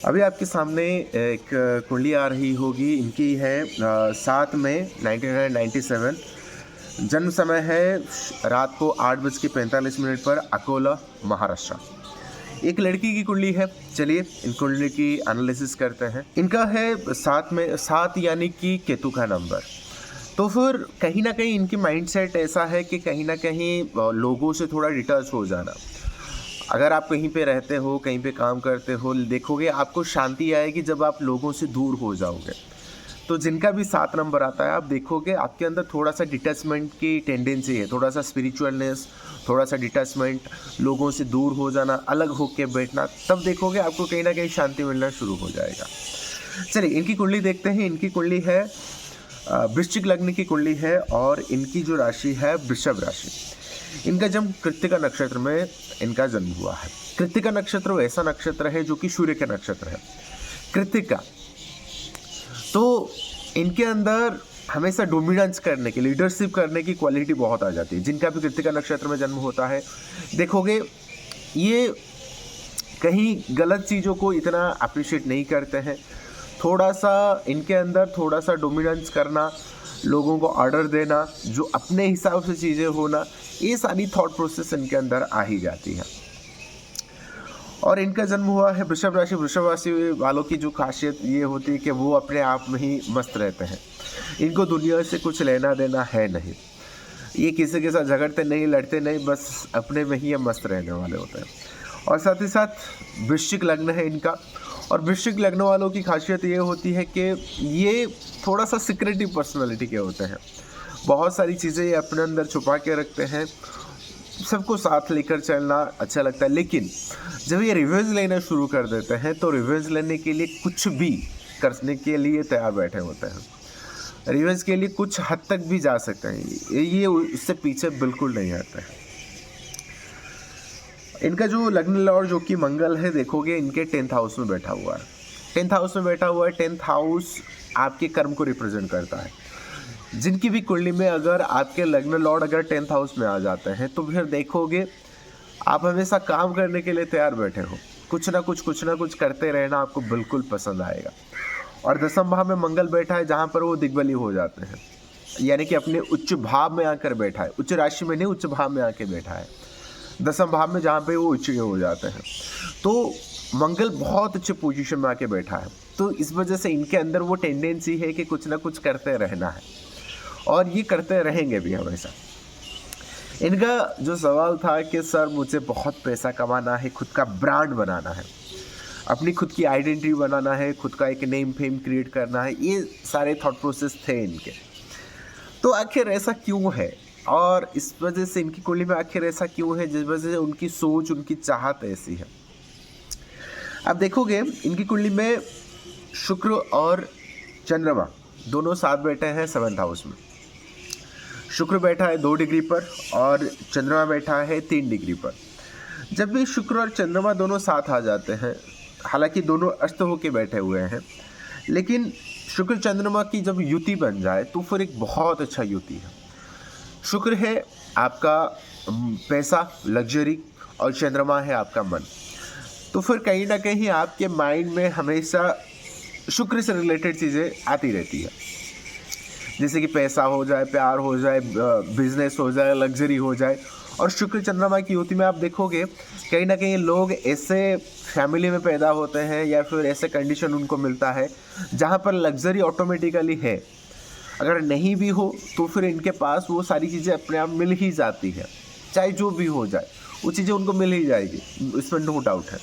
अभी आपके सामने एक कुंडली आ रही होगी। इनकी है 7 मई 1997। जन्म समय है रात को 8:45 पर अकोला, महाराष्ट्र। एक लड़की की कुंडली है। चलिए इन कुंडली की एनालिसिस करते हैं। इनका है 7 में 7 यानी कि केतु का नंबर। तो फिर कहीं ना कहीं इनकी माइंडसेट ऐसा है कि कहीं ना कहीं लोगों से थोड़ा डिटैच हो जाना। अगर आप कहीं पे रहते हो, कहीं पे काम करते हो, देखोगे आपको शांति आएगी जब आप लोगों से दूर हो जाओगे। तो जिनका भी 7 नंबर आता है, आप देखोगे आपके अंदर थोड़ा सा डिटैचमेंट की टेंडेंसी है, थोड़ा सा स्पिरिचुअलनेस, थोड़ा सा डिटैचमेंट, लोगों से दूर हो जाना, अलग होके बैठना। तब देखोगे आपको कहीं ना कहीं शांति मिलना शुरू हो जाएगा। चलिए इनकी कुंडली देखते हैं। इनकी कुंडली है वृश्चिक लग्न की कुंडली है और इनकी जो राशि है वृषभ राशि। इनका जन्म कृत्तिका नक्षत्र में इनका जन्म हुआ है। कृत्तिका नक्षत्र वैसा नक्षत्र है जो कि सूर्य का नक्षत्र है। कृत्तिका तो इनके अंदर हमेशा डोमिनेंस करने की, लीडरशिप करने की क्वालिटी बहुत आ जाती है। जिनका भी कृत्तिका नक्षत्र में जन्म होता है, देखोगे ये कहीं गलत चीज़ों को इतना अप्रिशिएट नहीं करते हैं। थोड़ा सा इनके अंदर थोड़ा सा डोमिनेंस करना, लोगों को ऑर्डर देना, जो अपने हिसाब से चीज़ें होना, ये सारी थॉट प्रोसेस इनके अंदर आ ही जाती है। और इनका जन्म हुआ है वृषभ राशि। वृषभ राशि वालों की जो खासियत ये होती है कि वो अपने आप में ही मस्त रहते हैं। इनको दुनिया से कुछ लेना देना है नहीं। ये किसी के साथ झगड़ते नहीं, लड़ते नहीं, बस अपने में ही ये मस्त रहने वाले होते हैं। और साथ ही साथ वृश्चिक लग्न है इनका। और वृश्चिक लग्न वालों की खासियत ये होती है कि ये थोड़ा सा सिक्रेटिव पर्सनालिटी के होते हैं। बहुत सारी चीज़ें ये अपने अंदर छुपा के रखते हैं। सबको साथ लेकर चलना अच्छा लगता है, लेकिन जब ये रिवेंज लेना शुरू कर देते हैं तो रिवेंज लेने के लिए कुछ भी करने के लिए तैयार बैठे होते हैं। रिवेंज के लिए कुछ हद तक भी जा सकते हैं, ये उससे पीछे बिल्कुल नहीं हटते हैं। इनका जो लग्न लॉर्ड जो कि मंगल है, देखोगे इनके 10th हाउस में बैठा हुआ है। 10th हाउस में बैठा हुआ है। 10th हाउस आपके कर्म को रिप्रेजेंट करता है। जिनकी भी कुंडली में अगर आपके लग्न लॉर्ड अगर 10th हाउस में आ जाते हैं तो फिर देखोगे आप हमेशा काम करने के लिए तैयार बैठे हो। कुछ ना कुछ करते रहना आपको बिल्कुल पसंद आएगा। और 10th भाव में मंगल बैठा है, जहाँ पर वो दिग्बली हो जाते हैं, यानी कि अपने उच्च भाव में आकर बैठा है। उच्च राशि में नहीं, उच्च भाव में आके बैठा है 10th भाव में, जहाँ पे वो उच्च हो जाते हैं। तो मंगल बहुत अच्छे पोजीशन में आके बैठा है। तो इस वजह से इनके अंदर वो टेंडेंसी है कि कुछ ना कुछ करते रहना है, और ये करते रहेंगे भी हमेशा। इनका जो सवाल था कि सर मुझे बहुत पैसा कमाना है, खुद का ब्रांड बनाना है, अपनी खुद की आइडेंटिटी बनाना है, खुद का एक नेम फेम क्रिएट करना है, ये सारे थॉट प्रोसेस थे इनके। तो आखिर ऐसा क्यों है, और इस वजह से इनकी कुंडली में आखिर ऐसा क्यों है जिस वजह से उनकी सोच, उनकी चाहत ऐसी है। अब देखोगे इनकी कुंडली में शुक्र और चंद्रमा दोनों साथ बैठे हैं 7th हाउस में। शुक्र बैठा है 2 डिग्री पर और चंद्रमा बैठा है 3 डिग्री पर। जब भी शुक्र और चंद्रमा दोनों साथ आ जाते हैं, हालांकि दोनों अस्त होके बैठे हुए हैं, लेकिन शुक्र चंद्रमा की जब युति बन जाए तो फिर एक बहुत अच्छा युति है। शुक्र है आपका पैसा, लग्जरी, और चंद्रमा है आपका मन। तो फिर कहीं ना कहीं आपके माइंड में हमेशा शुक्र से रिलेटेड चीज़ें आती रहती है, जैसे कि पैसा हो जाए, प्यार हो जाए, बिजनेस हो जाए, लग्जरी हो जाए। और शुक्र चंद्रमा की युति में आप देखोगे कहीं ना कहीं लोग ऐसे फैमिली में पैदा होते हैं या फिर ऐसे कंडीशन उनको मिलता है जहाँ पर लग्जरी ऑटोमेटिकली है। अगर नहीं भी हो तो फिर इनके पास वो सारी चीज़ें अपने आप मिल ही जाती है, चाहे जो भी हो जाए वो चीज़ें उनको मिल ही जाएगी, इसमें नो डाउट है।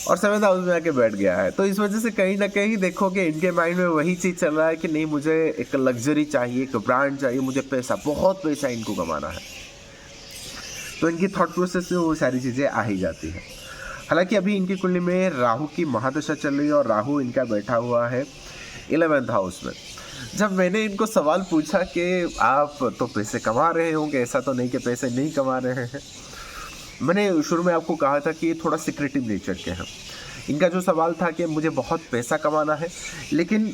और 7th हाउस में आके बैठ गया है, तो इस वजह से कहीं ना कहीं देखोगे इनके माइंड में वही चीज़ चल रहा है कि नहीं, मुझे एक लग्जरी चाहिए, एक ब्रांड चाहिए, मुझे पैसा, बहुत पैसा इनको कमाना है। तो इनकी थॉट प्रोसेस में वो सारी चीज़ें आ ही जाती है। हालांकि अभी इनकी कुंडली में राहु की महादशा चल रही है और राहु इनका बैठा हुआ है 11th हाउस में। जब मैंने इनको सवाल पूछा कि आप तो पैसे कमा रहे होंगे, ऐसा तो नहीं कि पैसे नहीं कमा रहे हैं, मैंने शुरू में आपको कहा था कि ये थोड़ा सिक्रेटिव नेचर के हैं। इनका जो सवाल था कि मुझे बहुत पैसा कमाना है, लेकिन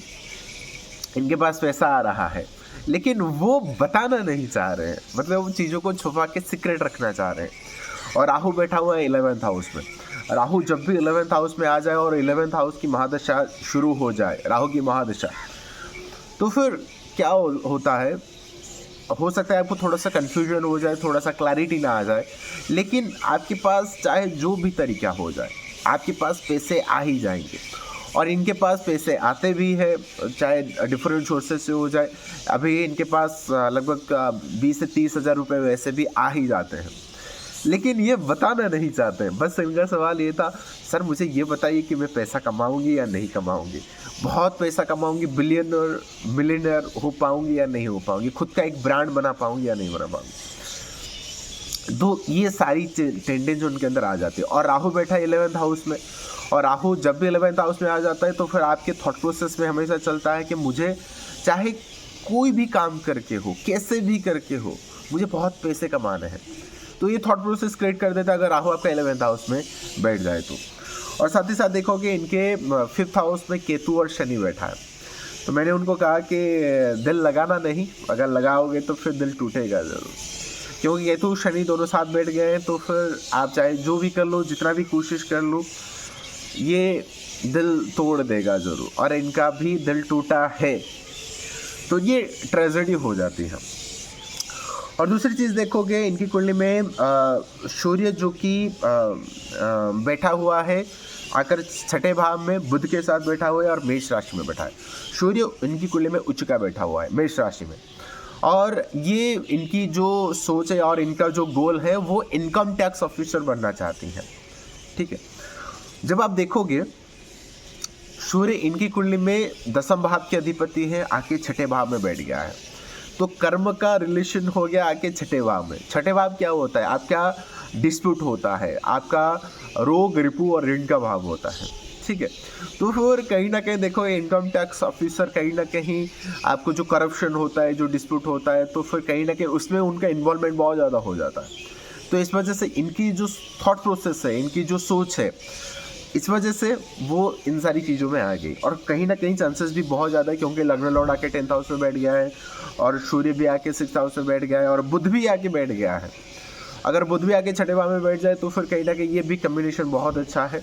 इनके पास पैसा आ रहा है, लेकिन वो बताना नहीं चाह रहे हैं, मतलब उन चीज़ों को छुपा के सीक्रेट रखना चाह रहे हैं। और राहु बैठा हुआ है 11th हाउस में। राहु जब भी 11th हाउस में आ जाए और 11th हाउस की महादशा शुरू हो जाए, राहु की महादशा, तो फिर क्या होता है, हो सकता है आपको थोड़ा सा कन्फ्यूजन हो जाए, थोड़ा सा क्लैरिटी ना आ जाए, लेकिन आपके पास चाहे जो भी तरीका हो जाए, आपके पास पैसे आ ही जाएंगे। और इनके पास पैसे आते भी है, चाहे डिफरेंट सोर्सेज से हो जाए। अभी इनके पास लगभग 20 से 30 हज़ार रुपये वैसे भी आ ही जाते हैं, लेकिन ये बताना नहीं चाहते। बस इनका सवाल ये था, सर मुझे ये बताइए कि मैं पैसा कमाऊंगी या नहीं कमाऊंगी, बहुत पैसा कमाऊंगी, बिलियनर मिलियनर हो पाऊंगी या नहीं हो पाऊंगी, खुद का एक ब्रांड बना पाऊंगी या नहीं बना पाऊंगी। तो ये सारी टेंडेंसी उनके अंदर आ जाती है। और राहु बैठा 11th हाउस में, और राहु जब भी 11th हाउस में आ जाता है तो फिर आपके थॉट प्रोसेस में हमेशा चलता है कि मुझे चाहे कोई भी काम करके हो, कैसे भी करके हो, मुझे बहुत पैसे कमाने हैं। तो ये थॉट प्रोसेस क्रिएट कर देता है अगर राहु आपका 11th हाउस में बैठ जाए तो। और साथ ही साथ देखोगे इनके 5th हाउस में केतु और शनि बैठा है। तो मैंने उनको कहा कि दिल लगाना नहीं, अगर लगाओगे तो फिर दिल टूटेगा ज़रूर, क्योंकि केतु शनि दोनों साथ बैठ गए हैं। तो फिर आप चाहे जो भी कर लो, जितना भी कोशिश कर लो, ये दिल तोड़ देगा ज़रूर। और इनका भी दिल टूटा है तो ये ट्रेजेडी हो जाती है। और दूसरी चीज़ देखोगे इनकी कुंडली में सूर्य जो कि बैठा हुआ है आकर 6ठे भाव में बुध के साथ बैठा हुआ है और मेष राशि में बैठा है। सूर्य इनकी कुंडली में उच्च का बैठा हुआ है मेष राशि में, और ये इनकी जो सोच है और इनका जो गोल है वो इनकम टैक्स ऑफिसर बनना चाहती हैं। ठीक है, जब आप देखोगे सूर्य इनकी कुंडली में 10वें भाव के अधिपति है, आके 6ठे भाव में बैठ गया है। तो कर्म का रिलेशन हो गया आके 6ठे भाव में। 6ठे भाव क्या होता है, आपका डिस्प्यूट होता है, आपका रोग रिपू और ऋण का भाव होता है। ठीक है, तो फिर कहीं ना कहीं देखो इनकम टैक्स ऑफिसर कहीं ना कहीं आपको जो करप्शन होता है, जो डिस्प्यूट होता है, तो फिर कहीं ना कहीं उसमें उनका इन्वॉल्वमेंट बहुत ज़्यादा हो जाता है। तो इस वजह से इनकी जो थॉट प्रोसेस है, इनकी जो सोच है, इस वजह से वो इन सारी चीज़ों में आ गई। और कहीं ना कहीं चांसेस भी बहुत ज़्यादा है, क्योंकि लग्न लॉर्ड आके 10th हाउस में बैठ गया है, और सूर्य भी आके 6th हाउस में बैठ गया है, और बुध भी आके बैठ गया है। अगर बुध भी आके 6ठे भाव में बैठ जाए तो फिर कहीं ना कहीं ये भी कम्बिनेशन बहुत अच्छा है।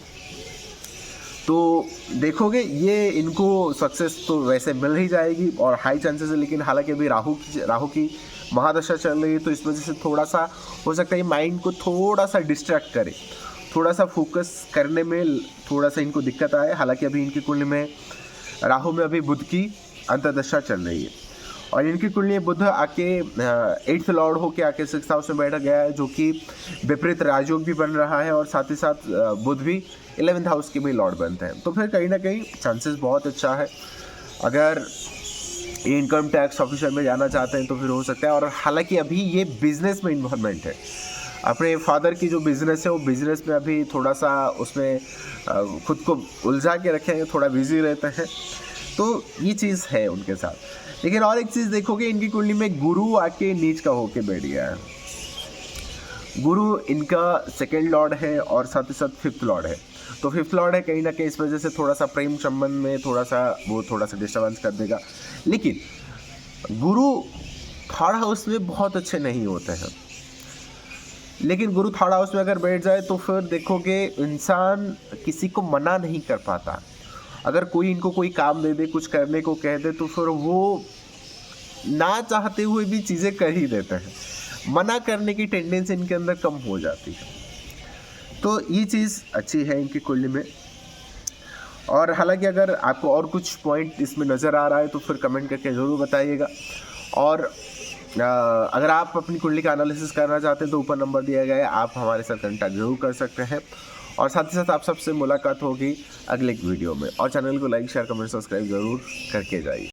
तो देखोगे ये इनको सक्सेस तो वैसे मिल ही जाएगी और हाई चांसेस है। लेकिन हालांकि अभी राहु की महादशा चल रही है, तो इस वजह से थोड़ा सा हो सकता है माइंड को थोड़ा सा डिस्ट्रैक्ट करे, थोड़ा सा फोकस करने में थोड़ा सा इनको दिक्कत आए। हालांकि अभी इनकी कुंडली में राहु में अभी बुध की अंतर्दशा चल रही है, और इनकी कुंडली बुध आके 8th लॉर्ड होके आके 6th हाउस में बैठ गया है, जो कि विपरीत राजयोग भी बन रहा है, और साथ ही साथ बुध भी 11th हाउस के भी लॉर्ड बनते हैं। तो फिर कहीं ना कहीं चांसेस बहुत अच्छा है। अगर ये इनकम टैक्स ऑफिसर में जाना चाहते हैं तो फिर हो सकता है। और हालांकि अभी ये बिजनेस में इन्वॉल्वमेंट है, अपने फादर की जो बिज़नेस है वो बिज़नेस में अभी थोड़ा सा उसमें खुद को उलझा के रखेंगे, थोड़ा बिजी रहते हैं। तो ये चीज़ है उनके साथ। लेकिन और एक चीज़ देखोगे इनकी कुंडली में गुरु आके नीच का होके बैठ गया है। गुरु इनका 2nd लॉर्ड है और साथ ही साथ 5th लॉर्ड है। तो 5th लॉर्ड है, कहीं ना कहीं इस वजह से थोड़ा सा प्रेम संबंध में थोड़ा सा डिस्टर्बेंस कर देगा। लेकिन गुरु 3rd हाउस में बहुत अच्छे नहीं होते हैं, लेकिन गुरु 3rd हाउस में अगर बैठ जाए तो फिर देखोगे इंसान किसी को मना नहीं कर पाता। अगर कोई इनको कोई काम दे दे, कुछ करने को कह दे, तो फिर वो ना चाहते हुए भी चीज़ें कर ही देते हैं। मना करने की टेंडेंसी इनके अंदर कम हो जाती है। तो ये चीज़ अच्छी है इनकी कुंडली में। और हालांकि अगर आपको और कुछ पॉइंट इसमें नज़र आ रहा है तो फिर कमेंट करके ज़रूर बताइएगा। और अगर आप अपनी कुंडली का एनालिसिस करना चाहते हैं तो ऊपर नंबर दिया गया है, आप हमारे साथ कॉन्टैक्ट जरूर कर सकते हैं। और साथ ही साथ आप सबसे मुलाकात होगी अगले एक वीडियो में। और चैनल को लाइक शेयर कमेंट सब्सक्राइब ज़रूर करके जाइए।